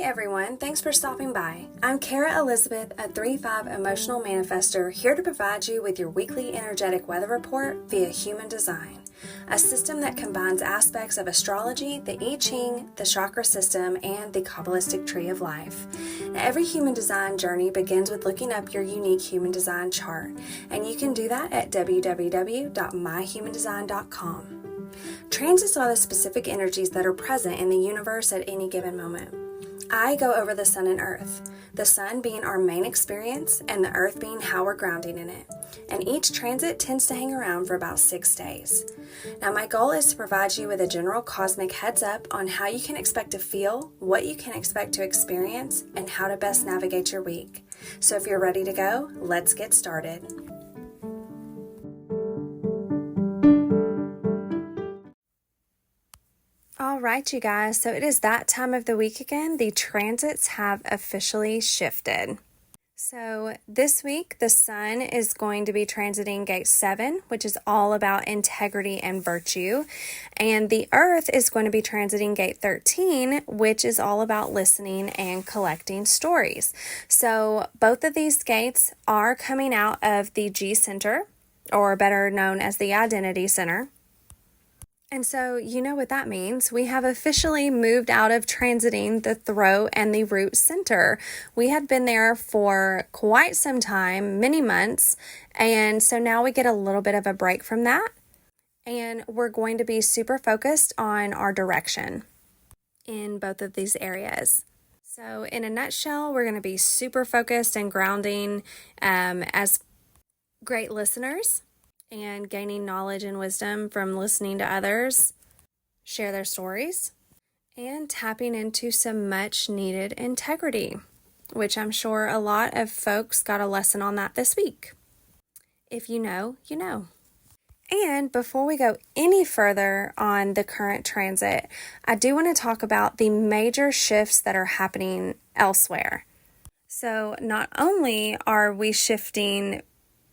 everyone, thanks for stopping by. I'm Kara Elizabeth, a 3-5 emotional manifestor, here to provide you with your weekly energetic weather report via human design, a system that combines aspects of astrology, the I Ching, the chakra system, and the Kabbalistic tree of life. Now, every human design journey begins with looking up your unique human design chart, and you can do that at www.myhumandesign.com. Transits are the specific energies that are present in the universe at any given moment. I go over the sun and earth, the sun being our main experience and the earth being how we're grounding in it. And each transit tends to hang around for about 6 days. Now, my goal is to provide you with a general cosmic heads up on how you can expect to feel, what you can expect to experience, and how to best navigate your week. So if you're ready to go, let's get started. All right, you guys, so it is that time of the week again. The transits have officially shifted. So this week, the sun is going to be transiting gate 7, which is all about integrity and virtue. And the earth is going to be transiting gate 13, which is all about listening and collecting stories. So both of these gates are coming out of the G center, or better known as the identity center. And so you know what that means. We have officially moved out of transiting the throat and the root center. We had been there for quite some time, many months, and so now we get a little bit of a break from that, and we're going to be super focused on our direction in both of these areas. So in a nutshell, we're going to be super focused and grounding as great listeners, and gaining knowledge and wisdom from listening to others share their stories, and tapping into some much needed integrity, which I'm sure a lot of folks got a lesson on that this week. If you know, you know. And before we go any further on the current transit, I do want to talk about the major shifts that are happening elsewhere. So not only are we shifting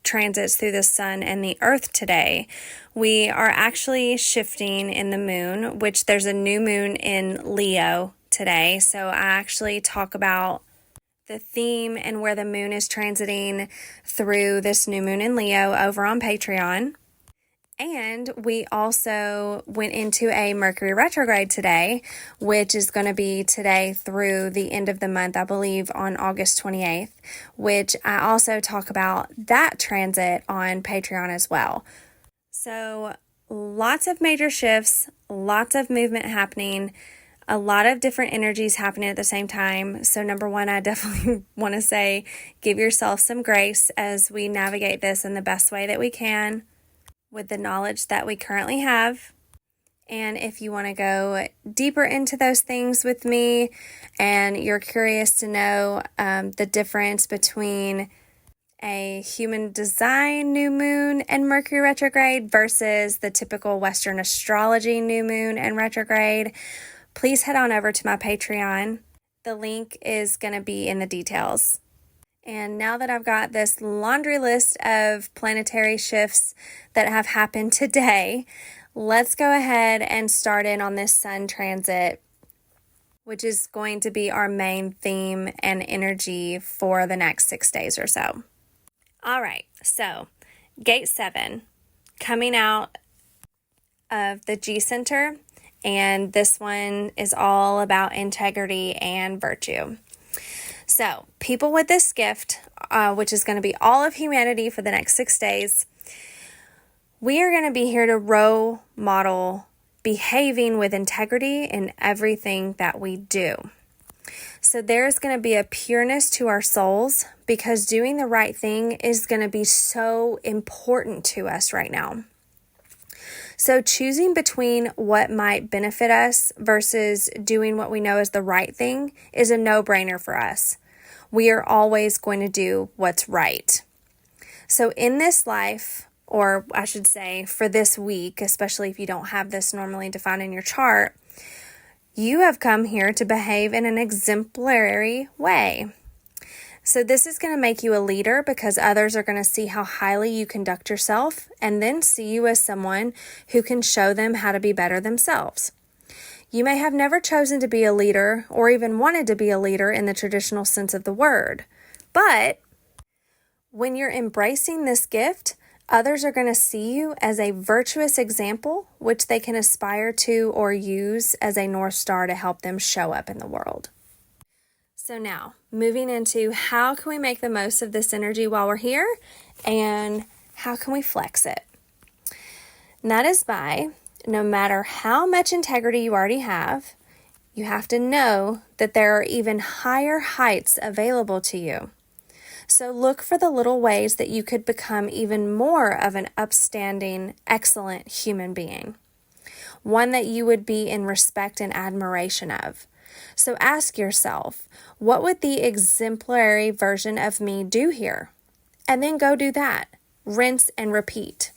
transits through the sun and the earth today, we are actually shifting in the moon, which there's a new moon in Leo today. So I actually talk about the theme and where the moon is transiting through this new moon in Leo over on Patreon. And we also went into a Mercury retrograde today, which is going to be today through the end of the month, I believe on August 28th, which I also talk about that transit on Patreon as well. So lots of major shifts, lots of movement happening, a lot of different energies happening at the same time. So number one, I definitely want to say, give yourself some grace as we navigate this in the best way that we can, with the knowledge that we currently have. And if you want to go deeper into those things with me and you're curious to know the difference between a human design new moon and Mercury retrograde versus the typical Western astrology new moon and retrograde, please head on over to my Patreon. The link is going to be in the details. And now that I've got this laundry list of planetary shifts that have happened today, let's go ahead and start in on this sun transit, which is going to be our main theme and energy for the next 6 days or so. All right, so gate 7 coming out of the G center, and this one is all about integrity and virtue. So, people with this gift, which is going to be all of humanity for the next 6 days, we are going to be here to role model behaving with integrity in everything that we do. So there's going to be a pureness to our souls because doing the right thing is going to be so important to us right now. So choosing between what might benefit us versus doing what we know is the right thing is a no-brainer for us. We are always going to do what's right. So in this life, or I should say for this week, especially if you don't have this normally defined in your chart, you have come here to behave in an exemplary way. So this is going to make you a leader because others are going to see how highly you conduct yourself and then see you as someone who can show them how to be better themselves. You may have never chosen to be a leader or even wanted to be a leader in the traditional sense of the word. But when you're embracing this gift, others are going to see you as a virtuous example, which they can aspire to or use as a North Star to help them show up in the world. So now, moving into how can we make the most of this energy while we're here, and how can we flex it? And that is by, no matter how much integrity you already have, you have to know that there are even higher heights available to you. So look for the little ways that you could become even more of an upstanding, excellent human being. One that you would be in respect and admiration of. So ask yourself, what would the exemplary version of me do here? And then go do that. Rinse and repeat.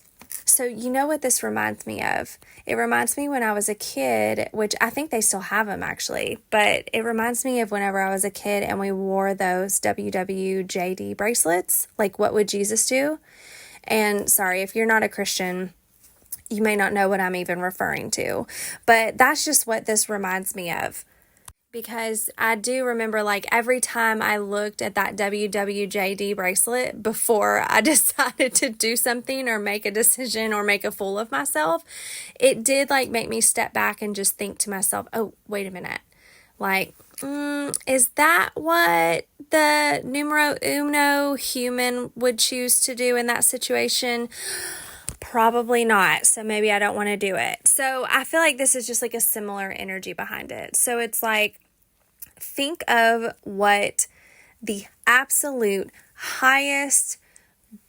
So you know what this reminds me of? It reminds me when I was a kid, which I think they still have them actually, but it reminds me of whenever I was a kid and we wore those WWJD bracelets, like what would Jesus do? And sorry, if you're not a Christian, you may not know what I'm even referring to, but that's just what this reminds me of. Because I do remember, like, every time I looked at that WWJD bracelet before I decided to do something or make a decision or make a fool of myself, it did, like, make me step back and just think to myself, oh, wait a minute. Like, is that what the numero uno human would choose to do in that situation? Probably not. So maybe I don't want to do it. So I feel like this is just like a similar energy behind it. So it's like, think of what the absolute highest,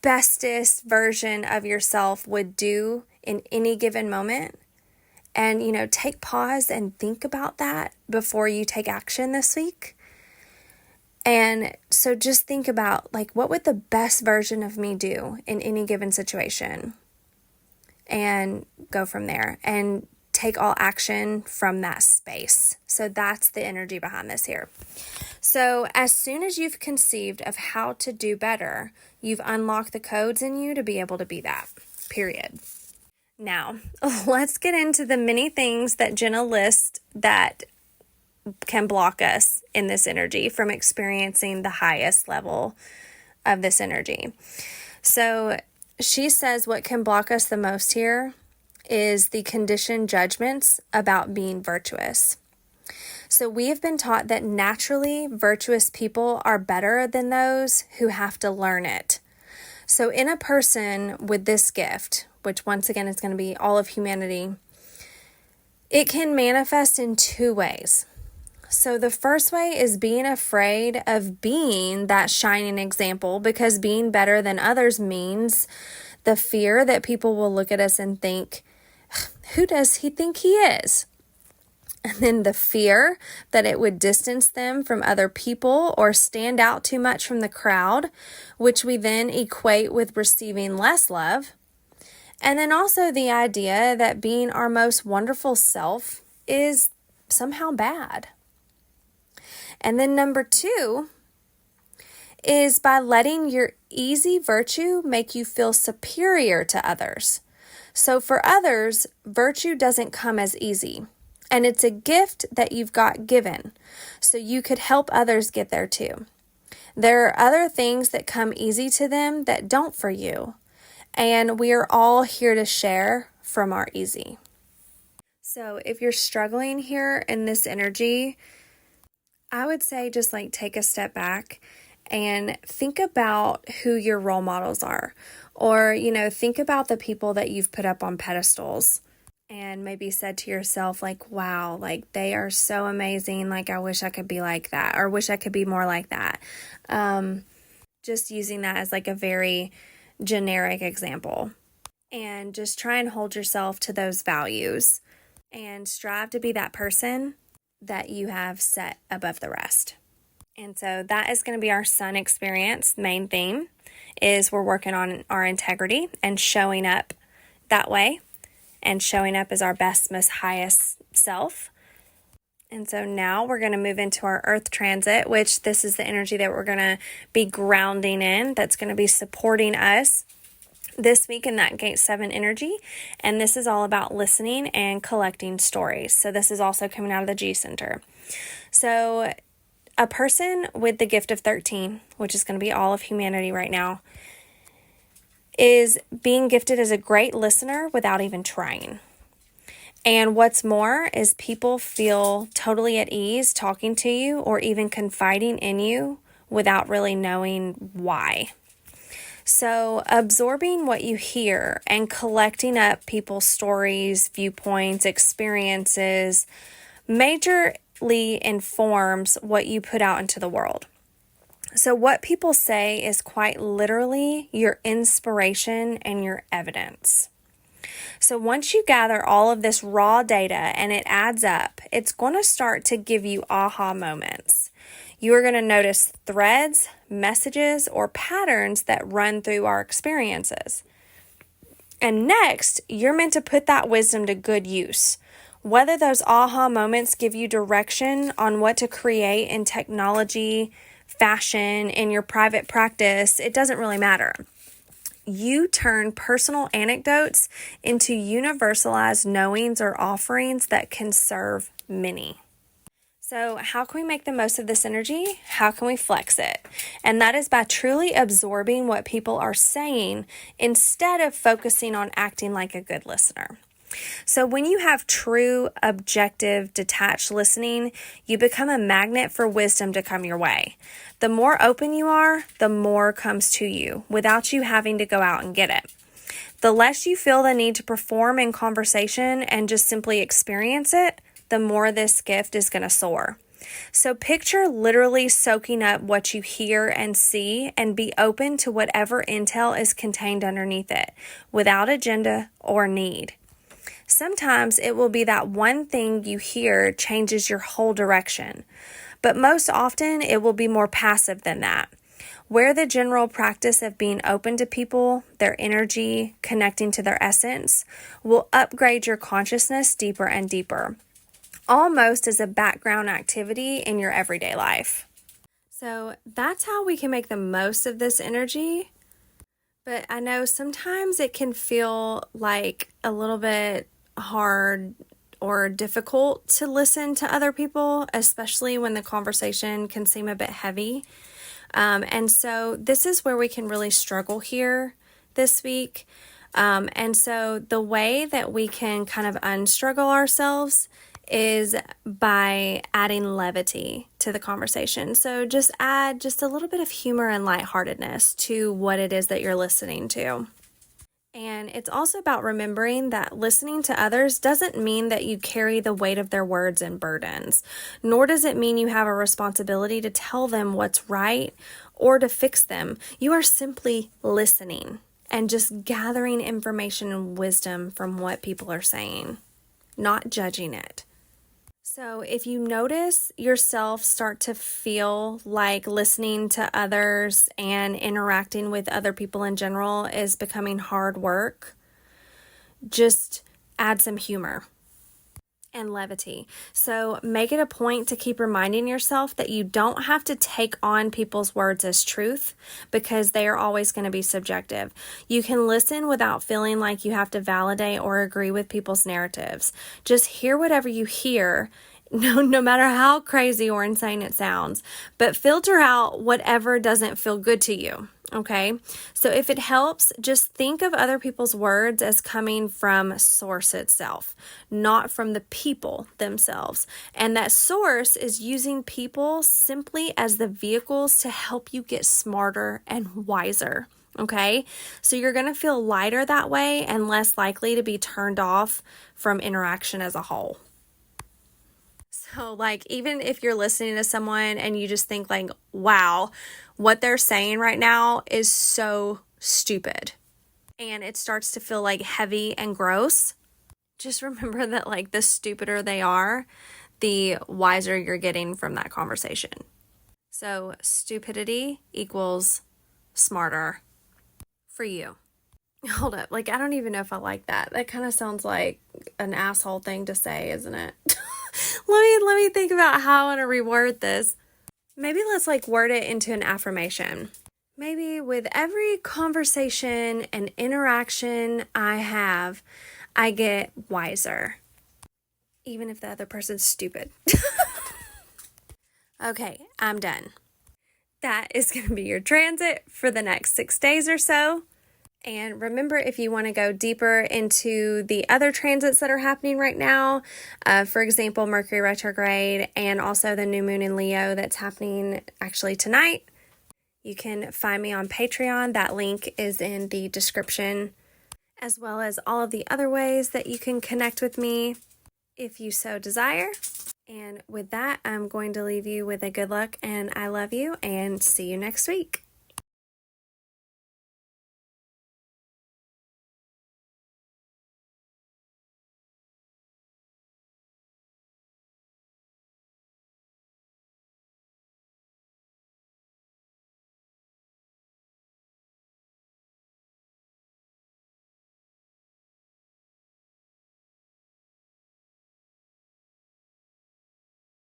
bestest version of yourself would do in any given moment. And, take pause and think about that before you take action this week. And so just think about, like, what would the best version of me do in any given situation? And go from there and take all action from that space. So that's the energy behind this here. So as soon as you've conceived of how to do better, you've unlocked the codes in you to be able to be that, period. Now, let's get into the many things that Jenna lists that can block us in this energy from experiencing the highest level of this energy. So she says what can block us the most here is the conditioned judgments about being virtuous. So we have been taught that naturally virtuous people are better than those who have to learn it. So in a person with this gift, which once again is going to be all of humanity, it can manifest in two ways. So the first way is being afraid of being that shining example, because being better than others means the fear that people will look at us and think, who does he think he is? And then the fear that it would distance them from other people or stand out too much from the crowd, which we then equate with receiving less love. And then also the idea that being our most wonderful self is somehow bad. And then number two is by letting your easy virtue make you feel superior to others. So for others, virtue doesn't come as easy, and it's a gift that you've got given, so you could help others get there too. There are other things that come easy to them that don't for you, and we are all here to share from our easy. So if you're struggling here in this energy, I would say just like take a step back and think about who your role models are. Or, think about the people that you've put up on pedestals and maybe said to yourself, like, wow, like they are so amazing. Like, I wish I could be like that, or wish I could be more like that. Just using that as like a very generic example. And just try and hold yourself to those values and strive to be that person that you have set above the rest. And so that is going to be our sun experience. Main theme is we're working on our integrity and showing up that way, and showing up as our best, most highest self. And so now we're going to move into our earth transit, which this is the energy that we're going to be grounding in, that's going to be supporting us this week in that gate 7 energy, and this is all about listening and collecting stories. So this is also coming out of the G center. So a person with the gift of 13, which is going to be all of humanity right now, is being gifted as a great listener without even trying. And what's more is people feel totally at ease talking to you or even confiding in you without really knowing why. So absorbing what you hear and collecting up people's stories, viewpoints, experiences majorly informs what you put out into the world. So what people say is quite literally your inspiration and your evidence. So once you gather all of this raw data and it adds up, it's going to start to give you aha moments. You are going to notice threads, messages, or patterns that run through our experiences. And next, you're meant to put that wisdom to good use. Whether those aha moments give you direction on what to create in technology, fashion, in your private practice, it doesn't really matter. You turn personal anecdotes into universalized knowings or offerings that can serve many. So how can we make the most of this energy? How can we flex it? And that is by truly absorbing what people are saying instead of focusing on acting like a good listener. So when you have true, objective, detached listening, you become a magnet for wisdom to come your way. The more open you are, the more comes to you without you having to go out and get it. The less you feel the need to perform in conversation and just simply experience it, the more this gift is going to soar. So picture literally soaking up what you hear and see and be open to whatever intel is contained underneath it without agenda or need. Sometimes it will be that one thing you hear changes your whole direction, but most often it will be more passive than that, where the general practice of being open to people, their energy, connecting to their essence, will upgrade your consciousness deeper and deeper, almost as a background activity in your everyday life. So that's how we can make the most of this energy. But I know sometimes it can feel like a little bit hard or difficult to listen to other people, especially when the conversation can seem a bit heavy. And so this is where we can really struggle here this week. And so the way that we can kind of unstruggle ourselves is by adding levity to the conversation. So just add just a little bit of humor and lightheartedness to what it is that you're listening to. And it's also about remembering that listening to others doesn't mean that you carry the weight of their words and burdens, nor does it mean you have a responsibility to tell them what's right or to fix them. You are simply listening and just gathering information and wisdom from what people are saying, not judging it. So if you notice yourself start to feel like listening to others and interacting with other people in general is becoming hard work, just add some humor and levity. So make it a point to keep reminding yourself that you don't have to take on people's words as truth because they are always going to be subjective. You can listen without feeling like you have to validate or agree with people's narratives. Just hear whatever you hear, no matter how crazy or insane it sounds, but filter out whatever doesn't feel good to you. Okay, so if it helps, just think of other people's words as coming from source itself, not from the people themselves. And that source is using people simply as the vehicles to help you get smarter and wiser. Okay, so you're going to feel lighter that way and less likely to be turned off from interaction as a whole. So like, even if you're listening to someone and you just think like, wow, what they're saying right now is so stupid, and it starts to feel like heavy and gross, just remember that like the stupider they are, the wiser you're getting from that conversation. So stupidity equals smarter for you. Hold up, like I don't even know if I like that. That kind of sounds like an asshole thing to say, isn't it? Let me think about how I want to reword this. Maybe let's like word it into an affirmation. Maybe with every conversation and interaction I have, I get wiser, even if the other person's stupid. Okay, I'm done. That is going to be your transit for the next 6 days or so. And remember, if you want to go deeper into the other transits that are happening right now, for example, Mercury retrograde and also the new moon in Leo that's happening actually tonight, you can find me on Patreon. That link is in the description, as well as all of the other ways that you can connect with me if you so desire. And with that, I'm going to leave you with a good luck and I love you and see you next week.